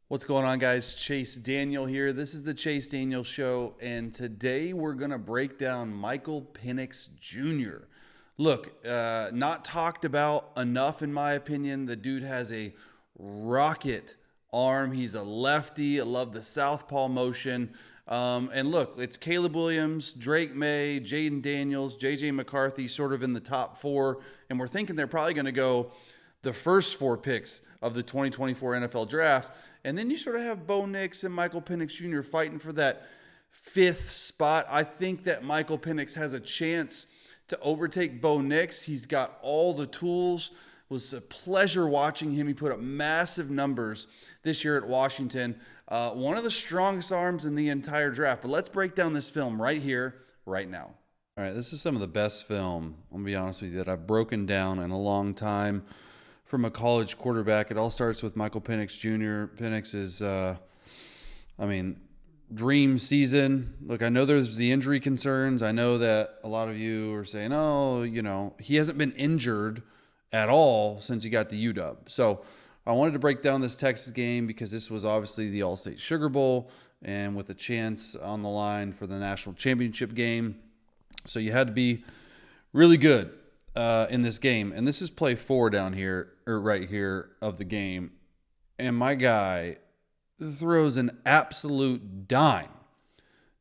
What's going on, guys? Chase Daniel here. This is the Chase Daniel Show, and today we're going to break down Michael Penix Jr. Look, not talked about enough in my opinion. The dude has a rocket arm. He's a lefty. I love the southpaw motion. And look, it's Caleb Williams, Drake May, Jaden Daniels, J.J. McCarthy sort of in the top four, and we're thinking they're probably going to go the first four picks of the 2024 NFL Draft. And then you sort of have Bo Nix and Michael Penix Jr. fighting for that fifth spot. I think that Michael Penix has a chance to overtake Bo Nix. He's got all the tools. It was a pleasure watching him. He put up massive numbers this year at Washington. One of the strongest arms in the entire draft. But let's break down this film right here, right now. All right, this is some of the best film, I'll be honest with you, that I've broken down in a long time from a college quarterback. It all starts with Michael Penix Jr. Penix is, dream season. Look, I know there's the injury concerns. I know that a lot of you are saying, he hasn't been injured at all since he got the UW. So I wanted to break down this Texas game because this was obviously the All-State Sugar Bowl and with a chance on the line for the national championship game. So you had to be really good in this game. And this is play 4 down here, or right here, of the game. And my guy throws an absolute dime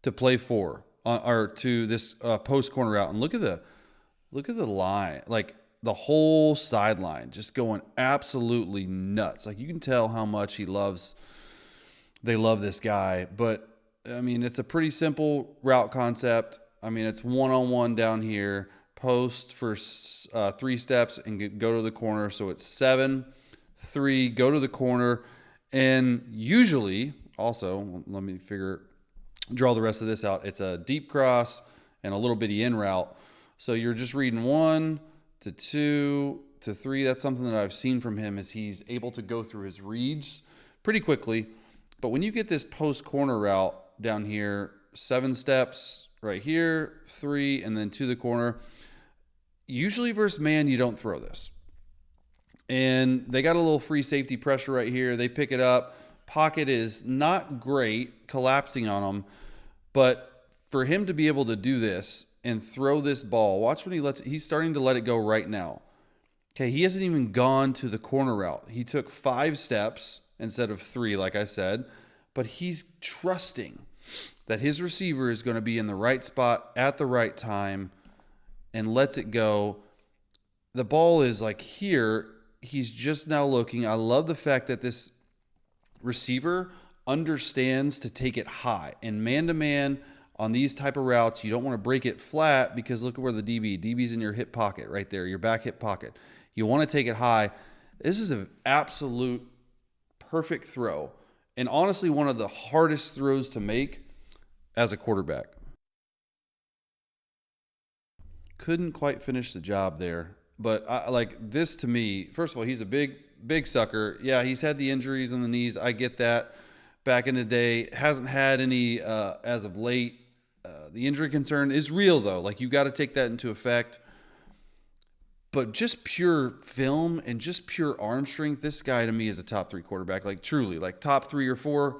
to play 4, or to this post corner route. And look at the line, like the whole sideline just going absolutely nuts. Like you can tell how much they love this guy. But I mean, it's a pretty simple route concept. I mean, it's one-on-one down here. Post for 3 steps and go to the corner. So it's 7, 3, go to the corner. And usually, also, let me draw the rest of this out. It's a deep cross and a little bitty in route. So you're just reading 1 to 2 to 3. That's something that I've seen from him is he's able to go through his reads pretty quickly. But when you get this post corner route down here, 7 steps right here, 3, and then to the corner. Usually versus man, you don't throw this. And they got a little free safety pressure right here. They pick it up. Pocket is not great, collapsing on them. But for him to be able to do this and throw this ball, watch when he's starting to let it go right now. Okay, he hasn't even gone to the corner route. He took 5 steps instead of 3, like I said. But he's trusting that his receiver is going to be in the right spot at the right time and lets it go. The ball is like here. He's just now looking. I love the fact that this receiver understands to take it high. And man-to-man on these type of routes, you don't want to break it flat because look at where the DB's in your hip pocket right there, your back hip pocket. You want to take it high. This is an absolute perfect throw. And honestly, one of the hardest throws to make as a quarterback. Couldn't quite finish the job there. But this to me, first of all, he's a big sucker. Yeah, he's had the injuries in the knees. I get that. Back in the day, hasn't had any as of late. The injury concern is real, though. Like, you got to take that into effect. But just pure film and just pure arm strength, this guy to me is a top 3 quarterback. Like, truly, like top 3 or 4.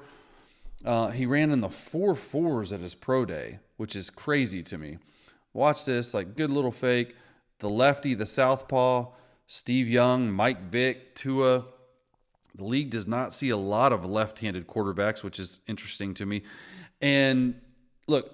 He ran in the 4.4s at his pro day, which is crazy to me. Watch this, like good little fake. The lefty, the southpaw, Steve Young, Mike Vick, Tua. The league does not see a lot of left-handed quarterbacks, which is interesting to me. And look,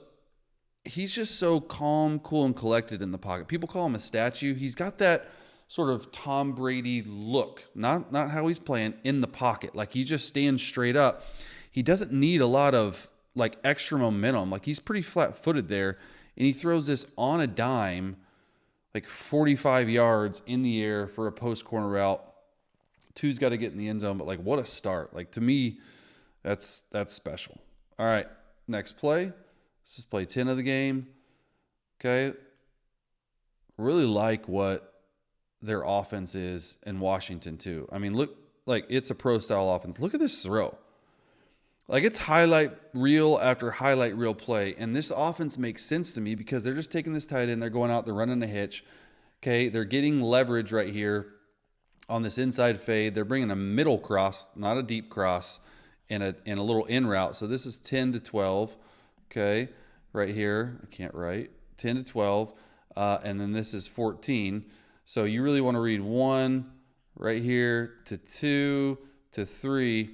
he's just so calm, cool, and collected in the pocket. People call him a statue. He's got that sort of Tom Brady look, not how he's playing, in the pocket. Like he just stands straight up. He doesn't need a lot of like extra momentum. Like he's pretty flat-footed there. And he throws this on a dime, like 45 yards in the air for a post corner route. 2's got to get in the end zone, but like what a start. Like to me, that's special. All right, next play. This is play 10 of the game. Okay. Really like what their offense is in Washington too. I mean, look, like it's a pro style offense. Look at this throw. Like it's highlight reel after highlight reel play. And this offense makes sense to me because they're just taking this tight end. They're going out, they're running a hitch. Okay, they're getting leverage right here on this inside fade. They're bringing a middle cross, not a deep cross. and a little in route. So this is 10 to 12. Okay, right here. I can't write. 10 to 12. And then this is 14. So you really want to read 1 right here to 2 to 3.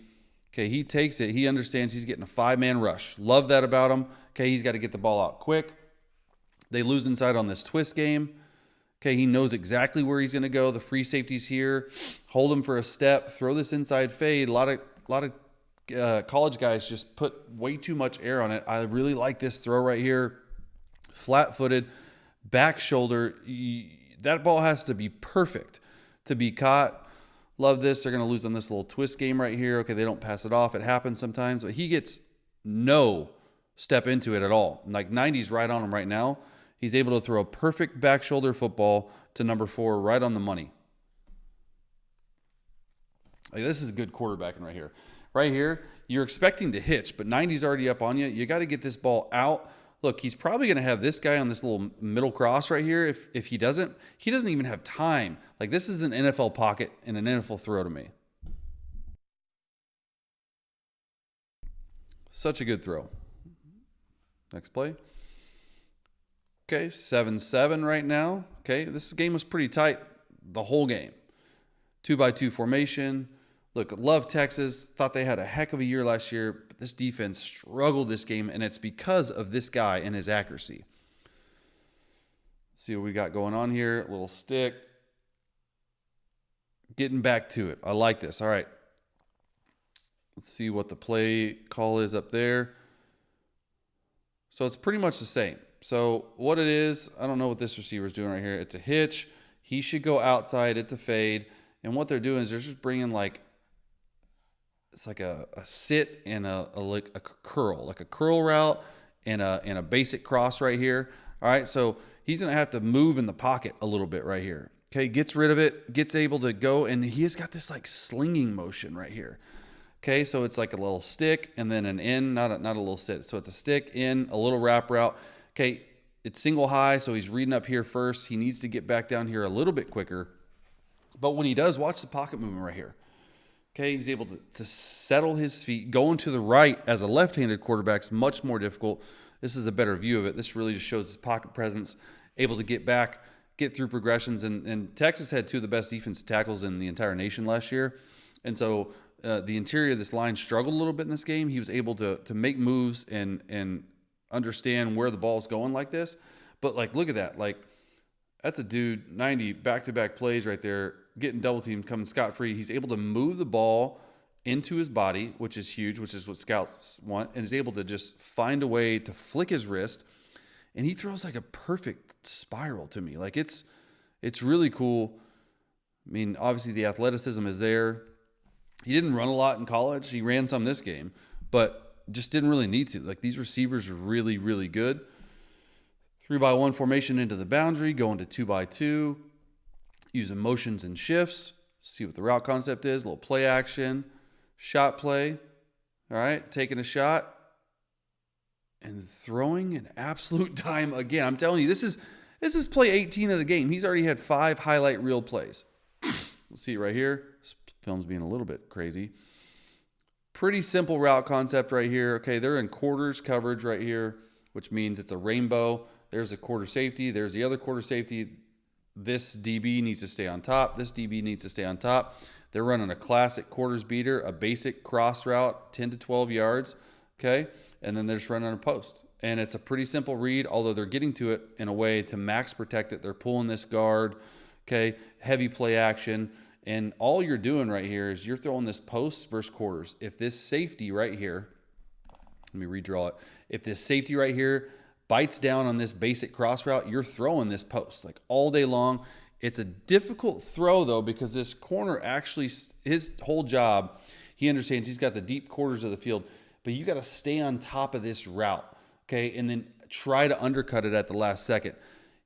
Okay, he takes it. He understands he's getting a 5-man rush. Love that about him. Okay, he's got to get the ball out quick. They lose inside on this twist game. Okay, he knows exactly where he's going to go. The free safety's here. Hold him for a step. Throw this inside fade. A lot of college guys just put way too much air on it. I really like this throw right here. Flat-footed, back shoulder. That ball has to be perfect to be caught. Love this. They're going to lose on this little twist game right here. Okay, they don't pass it off. It happens sometimes, but he gets no step into it at all. Like 90's right on him right now. He's able to throw a perfect back shoulder football to number 4 right on the money. Like, this is good quarterbacking right here. Right here, you're expecting to hitch, but 90's already up on you. You got to get this ball out. Look, he's probably going to have this guy on this little middle cross right here. If he doesn't even have time. Like, this is an NFL pocket and an NFL throw to me. Such a good throw. Next play. Okay, 7-7 right now. Okay, this game was pretty tight the whole game. 2-by-2 formation. Look, love Texas. Thought they had a heck of a year last year, but this defense struggled this game, and it's because of this guy and his accuracy. See what we got going on here. A little stick. Getting back to it. I like this. All right. Let's see what the play call is up there. So it's pretty much the same. So what it is, I don't know what this receiver is doing right here. It's a hitch. He should go outside. It's a fade. And what they're doing is they're just bringing it's like a sit and a curl, like a curl route and a basic cross right here. All right, so he's going to have to move in the pocket a little bit right here. Okay, gets rid of it, gets able to go, and he has got this like slinging motion right here. Okay, so it's like a little stick and then an in, not a little sit. So it's a stick, in, a little wrap route. Okay, it's single high, so he's reading up here first. He needs to get back down here a little bit quicker. But when he does, watch the pocket movement right here. Okay, he's able to settle his feet. Going to the right as a left-handed quarterback is much more difficult. This is a better view of it. This really just shows his pocket presence, able to get back, get through progressions. And Texas had 2 of the best defensive tackles in the entire nation last year. And so the interior of this line struggled a little bit in this game. He was able to make moves and understand where the ball's going like this. But, like, look at that. Like, that's a dude, 90 back-to-back plays right there, getting double teamed, coming scot-free. He's able to move the ball into his body, which is huge, which is what scouts want, and is able to just find a way to flick his wrist. And he throws like a perfect spiral to me. Like, it's really cool. I mean, obviously the athleticism is there. He didn't run a lot in college. He ran some this game, but just didn't really need to. Like, these receivers are really, really good. 3-by-1 formation into the boundary, going to 2-by-2, using motions and shifts. See what the route concept is. A little play action, shot play. All right, taking a shot and throwing an absolute dime again. I'm telling you, this is play 18 of the game. He's already had 5 highlight reel plays. Let's see it right here. This film's being a little bit crazy. Pretty simple route concept right here. Okay, they're in quarters coverage right here, which means it's a rainbow. There's a quarter safety. There's the other quarter safety. This DB needs to stay on top. This DB needs to stay on top. They're running a classic quarters beater, a basic cross route, 10 to 12 yards, okay? And then they're just running a post. And it's a pretty simple read, although they're getting to it in a way to max protect it. They're pulling this guard, okay? Heavy play action. And all you're doing right here is you're throwing this post versus quarters. If this safety right here, let me redraw it. If this safety right here bites down on this basic cross route, you're throwing this post like all day long. It's a difficult throw though, because this corner actually, his whole job, he understands he's got the deep quarters of the field, but you got to stay on top of this route, okay? And then try to undercut it at the last second.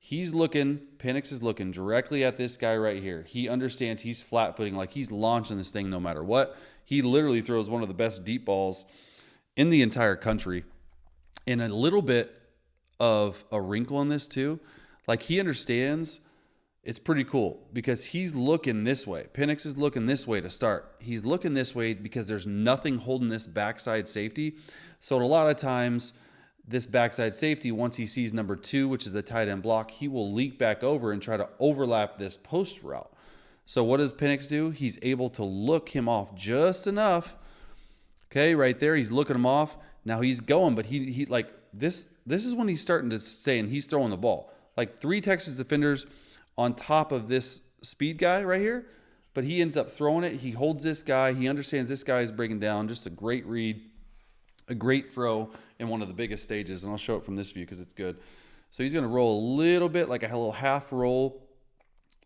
Penix is looking directly at this guy right here. He understands he's flat footing, like he's launching this thing no matter what. He literally throws one of the best deep balls in the entire country. And a little bit of a wrinkle in this too. Like, he understands It's pretty cool because he's looking this way. Penix is looking this way to start. He's looking this way because there's nothing holding this backside safety. So a lot of times, this backside safety, once he sees number 2, which is the tight end block, he will leak back over and try to overlap this post route. So what does Penix do? He's able to look him off just enough. Okay, right there, he's looking him off. Now he's going, but he like this is when he's starting to say, and he's throwing the ball. Like 3 Texas defenders on top of this speed guy right here, but he ends up throwing it. He holds this guy. He understands this guy is breaking down. Just a great read, a great throw in one of the biggest stages, and I'll show it from this view because it's good. So he's going to roll a little bit, like a little half roll,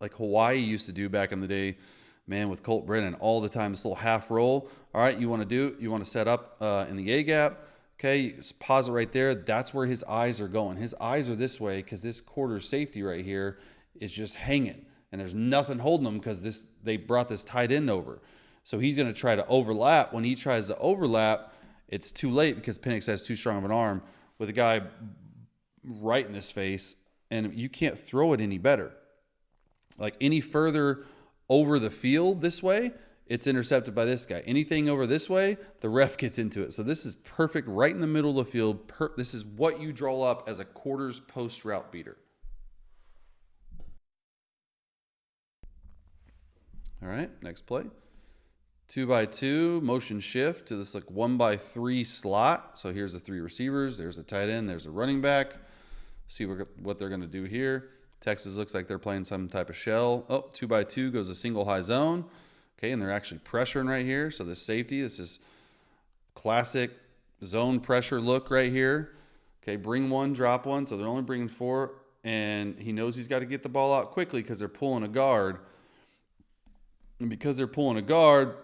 like Hawaii used to do back in the day, man, with Colt Brennan all the time, this little half roll. All right, you want to set up in the A-gap. Okay, you just pause it right there. That's where his eyes are going. His eyes are this way because this quarter safety right here is just hanging, and there's nothing holding them because they brought this tight end over. So he's going to try to overlap. When he tries to overlap, it's too late because Penix has too strong of an arm with a guy right in his face, and you can't throw it any better. Like any further over the field this way, it's intercepted by this guy. Anything over this way, the ref gets into it. So this is perfect right in the middle of the field. This is what you draw up as a quarters post route beater. All right, next play. 2x2 motion shift to this like 1x3 slot. So here's the 3 receivers. There's a tight end. There's a running back. See what they're going to do here. Texas looks like they're playing some type of shell. Oh, 2x2 goes a single high zone. Okay, and they're actually pressuring right here. So this safety, this is classic zone pressure look right here. Okay, bring 1, drop 1. So they're only bringing 4. And he knows he's got to get the ball out quickly because they're pulling a guard. And because they're pulling a guard,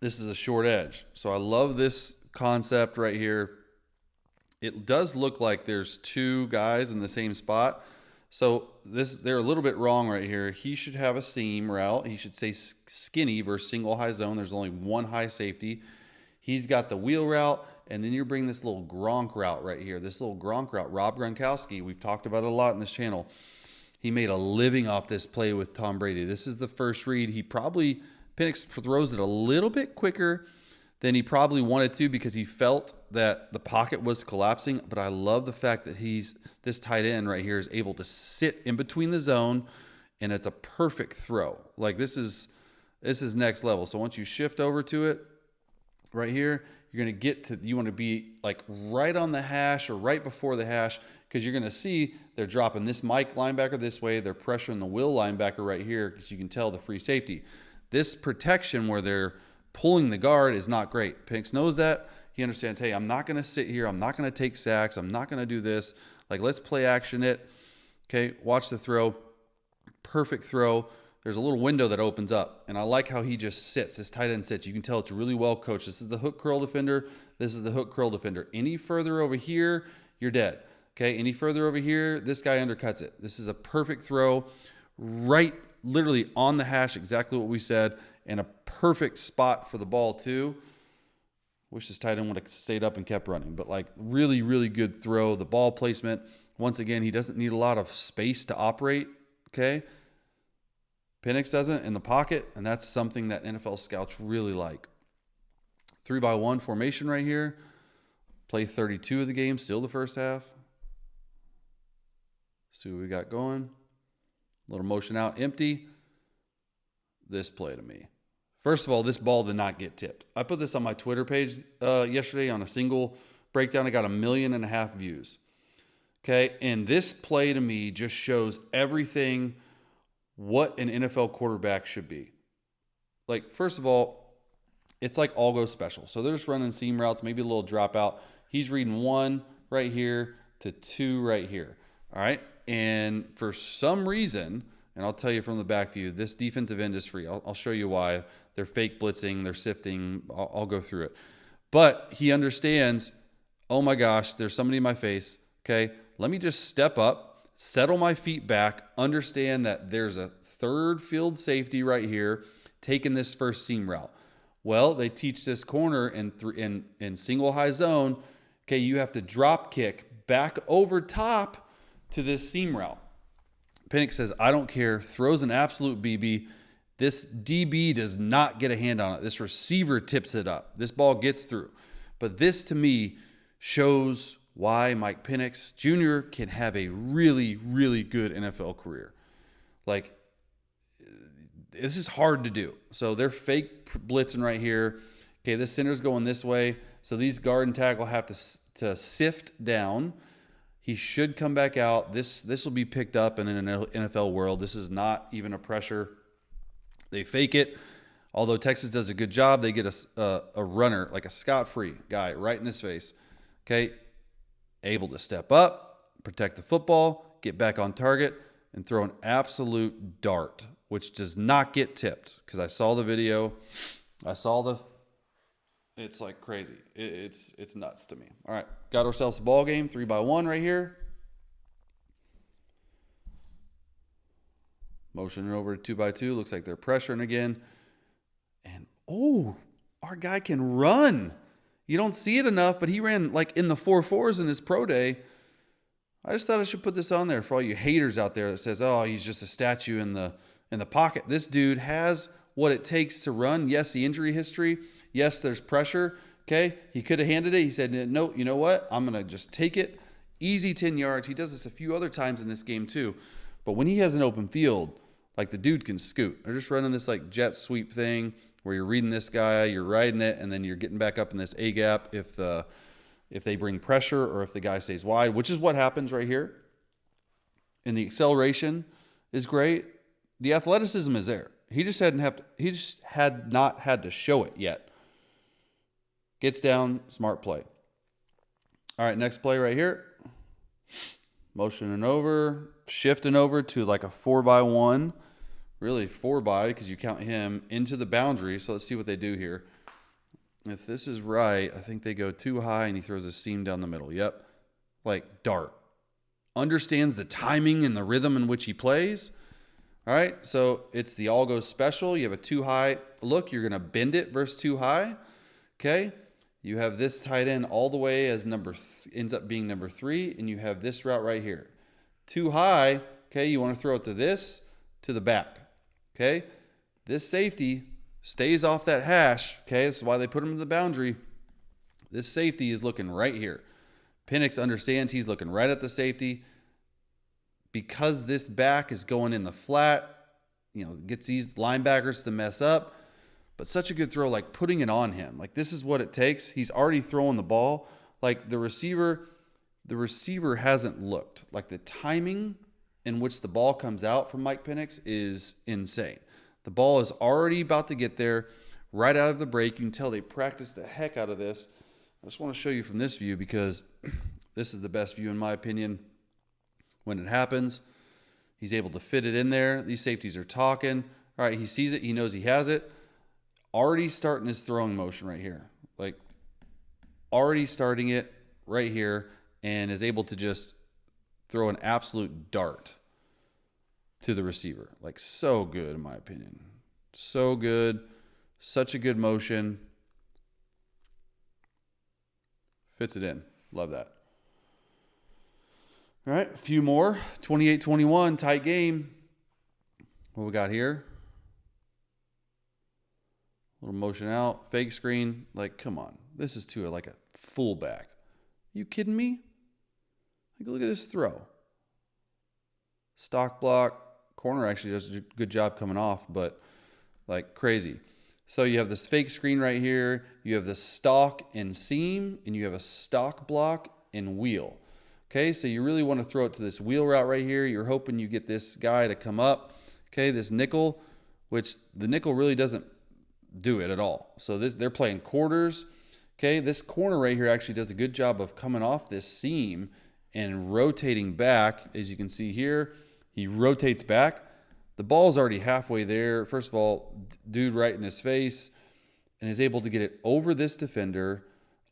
this is a short edge. So I love this concept right here. It does look like there's 2 guys in the same spot. So they're a little bit wrong right here. He should have a seam route. He should say skinny versus single high zone. There's only 1 high safety. He's got the wheel route, and then you're bringing this little Gronk route right here. This little Gronk route, Rob Gronkowski, we've talked about it a lot in this channel. He made a living off this play with Tom Brady. This is the first read. Penix throws it a little bit quicker than he probably wanted to because he felt that the pocket was collapsing. But I love the fact that this tight end right here is able to sit in between the zone, and it's a perfect throw. Like this is next level. So once you shift over to it right here, you're going to you want to be like right on the hash or right before the hash because you're going to see they're dropping this Mike linebacker this way. They're pressuring the Will linebacker right here because you can tell the free safety. This protection where they're pulling the guard is not great. Penix knows that. He understands, hey, I'm not going to sit here. I'm not going to take sacks. I'm not going to do this. Like, let's play action it. Okay, watch the throw. Perfect throw. There's a little window that opens up, and I like how he just sits. This tight end sits. You can tell it's really well coached. This is the hook curl defender. This is the hook curl defender. Any further over here, you're dead. Okay, any further over here, this guy undercuts it. This is a perfect throw, right, literally on the hash, exactly what we said, and a perfect spot for the ball too. Wish this tight end would have stayed up and kept running, but like really, really good throw. The ball placement, once again, he doesn't need a lot of space to operate. Okay. Penix doesn't in the pocket, and that's something that NFL scouts really like. 3-by-1 formation right here. Play 32 of the game, still the first half. See what we got going. Little motion out, empty. This play to me. First of all, this ball did not get tipped. I put this on my Twitter page yesterday on a single breakdown. I got 1.5 million views. Okay, and this play to me just shows everything what an NFL quarterback should be. Like, first of all, it's like all go special. So they're just running seam routes, maybe a little dropout. He's reading 1 right here to 2 right here. All right, and for some reason, and I'll tell you from the back view, this defensive end is free. I'll show you why. They're fake blitzing. They're sifting. I'll go through it. But he understands, oh my gosh, there's somebody in my face. Okay, let me just step up, settle my feet back, understand that there's a third field safety right here taking this first seam route. Well, they teach this corner in single high zone. Okay, you have to drop kick back over top to this seam route. Penix says, I don't care, throws an absolute BB. This DB does not get a hand on it. This receiver tips it up. This ball gets through. But this, to me, shows why Mike Penix Jr. can have a really, really good NFL career. Like, this is hard to do. So they're fake blitzing right here. Okay, this center's going this way. So these guard and tackle have to sift down. He should come back out. This will be picked up in an NFL world. This is not even a pressure. They fake it. Although Texas does a good job, they get a runner, like a scot-free guy, right in his face. Okay, able to step up, protect the football, get back on target, and throw an absolute dart, which does not get tipped. Because I saw the video. It's like crazy. It's nuts to me. All right, got ourselves a ball game, 3-by-1 right here. Motion over to 2-by-2. Looks like they're pressuring again. And, our guy can run. You don't see it enough, but he ran like in the 4.4s in his pro day. I just thought I should put this on there for all you haters out there that says, oh, he's just a statue in the pocket. This dude has what it takes to run. Yes, the injury history. Yes, there's pressure. Okay, he could have handed it. He said, no, you know what? I'm going to just take it. Easy 10 yards. He does this a few other times in this game too. But when he has an open field, like the dude can scoot. They're just running this like jet sweep thing where you're reading this guy, you're riding it, and then you're getting back up in this A gap if they bring pressure or if the guy stays wide, which is what happens right here. And the acceleration is great. The athleticism is there. He just had not had to show it yet. Gets down, smart play. All right, next play right here. Motioning over, shifting over to like a 4-by-1. Really 4-by because you count him into the boundary. So let's see what they do here. If this is right, I think they go too high and he throws a seam down the middle. Yep. Like dart. Understands the timing and the rhythm in which he plays. All right. So it's the all goes special. You have a too high look. You're going to bend it versus too high. Okay. You have this tight end all the way as ends up being number 3. And you have this route right here. Too high. Okay. You want to throw it to the back. Okay. This safety stays off that hash. Okay, this is why they put him in the boundary. This safety is looking right here. Penix understands he's looking right at the safety. Because this back is going in the flat, gets these linebackers to mess up. But such a good throw, like putting it on him. Like this is what it takes. He's already throwing the ball. Like the receiver hasn't looked. Like the timing in which the ball comes out from Mike Penix is insane. The ball is already about to get there right out of the break. You can tell they practiced the heck out of this. I just want to show you from this view because this is the best view in my opinion. When it happens, he's able to fit it in there. These safeties are talking. All right, he sees it. He knows he has it. Already starting his throwing motion right here. Like already starting it right here and is able to just throw an absolute dart to the receiver. Like so good in my opinion. So good. Such a good motion. Fits it in. Love that. All right, a few more. 28-21, tight game. What we got here? Little motion out, fake screen. Like, come on. This is to like a fullback. You kidding me? Like, look at this throw. Stock block. Corner actually does a good job coming off, but like crazy. So you have this fake screen right here. You have the stock and seam, and you have a stock block and wheel. Okay, so you really want to throw it to this wheel route right here. You're hoping you get this guy to come up. Okay, this nickel, which the nickel really doesn't do it at all. So they're playing quarters. Okay, this corner right here actually does a good job of coming off this seam and rotating back. As you can see here, he rotates back. The ball's already halfway there. First of all, dude right in his face and is able to get it over this defender,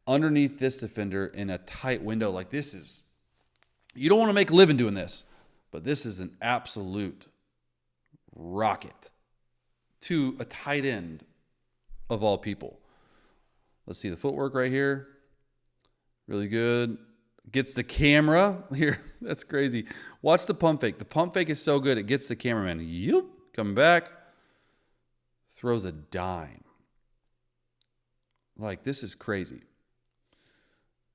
underneath this defender in a tight window. Like this is, you don't want to make a living doing this, but this is an absolute rocket to a tight end of all people. Let's see the footwork right here. Really good. Gets the camera here. That's crazy. Watch the pump fake. The pump fake is so good. It gets the cameraman. Yep. Coming back. Throws a dime. Like, this is crazy.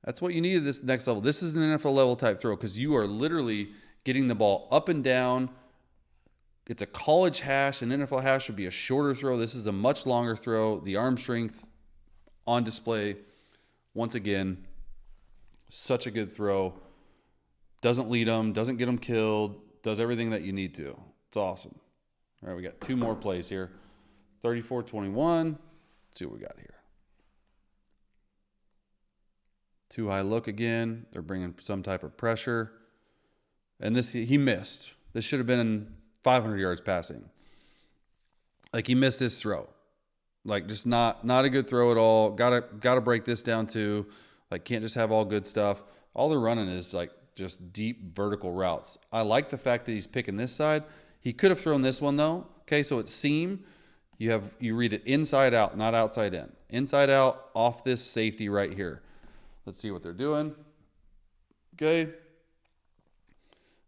That's what you need at this next level. This is an NFL level type throw because you are literally getting the ball up and down. It's a college hash. An NFL hash would be a shorter throw. This is a much longer throw. The arm strength on display. Once again, such a good throw. Doesn't lead them. Doesn't get them killed. Does everything that you need to. It's awesome. All right, we got 2 more plays here. 34-21. Let's see what we got here. Too high look again. They're bringing some type of pressure. And this, he missed. This should have been 500 yards passing. Like, he missed this throw. Like, just not a good throw at all. Gotta break this down too. Like, can't just have all good stuff. All they're running is like just deep vertical routes. I like the fact that he's picking this side. He could have thrown this one though. Okay, so it's seam. You read it inside out, not outside in. Inside out off this safety right here. Let's see what they're doing. Okay.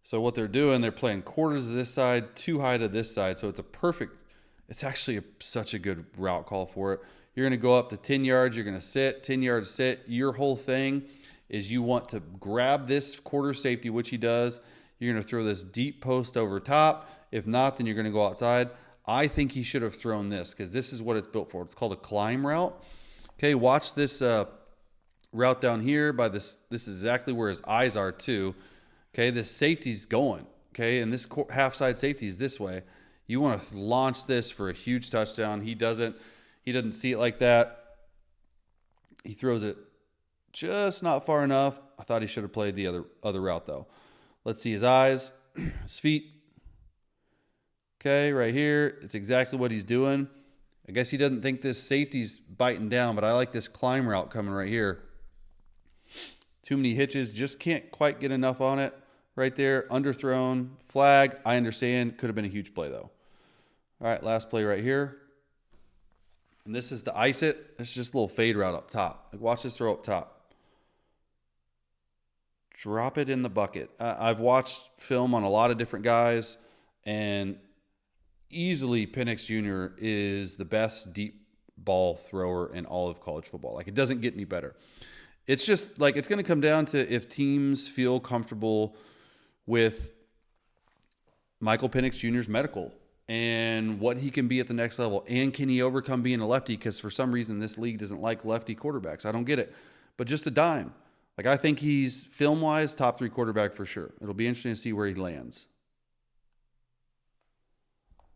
So what they're doing, they're playing quarters to this side, too high to this side. So it's actually such a good route call for it. You're going to go up to 10 yards. You're going to sit, 10 yards sit. Your whole thing is you want to grab this quarter safety, which he does. You're going to throw this deep post over top. If not, then you're going to go outside. I think he should have thrown this because this is what it's built for. It's called a climb route. Okay, watch this route down here by this. This is exactly where his eyes are too. Okay, this safety's going. Okay, and this half side safety is this way. You want to launch this for a huge touchdown. He doesn't see it like that. He throws it just not far enough. I thought he should have played the other route though. Let's see his eyes, his feet. Okay, right here. It's exactly what he's doing. I guess he doesn't think this safety's biting down, but I like this climb route coming right here. Too many hitches. Just can't quite get enough on it. Right there. Underthrown. Flag. I understand. Could have been a huge play, though. All right, last play right here. And this is the ice it. It's just a little fade route up top. Like, watch this throw up top. Drop it in the bucket. I've watched film on a lot of different guys, and easily Penix Jr. is the best deep ball thrower in all of college football. Like, it doesn't get any better. It's just like, it's going to come down to if teams feel comfortable with Michael Penix Jr.'s medical and what he can be at the next level. And can he overcome being a lefty? Because for some reason, this league doesn't like lefty quarterbacks. I don't get it. But just a dime. Like, I think he's film-wise top 3 quarterback for sure. It'll be interesting to see where he lands.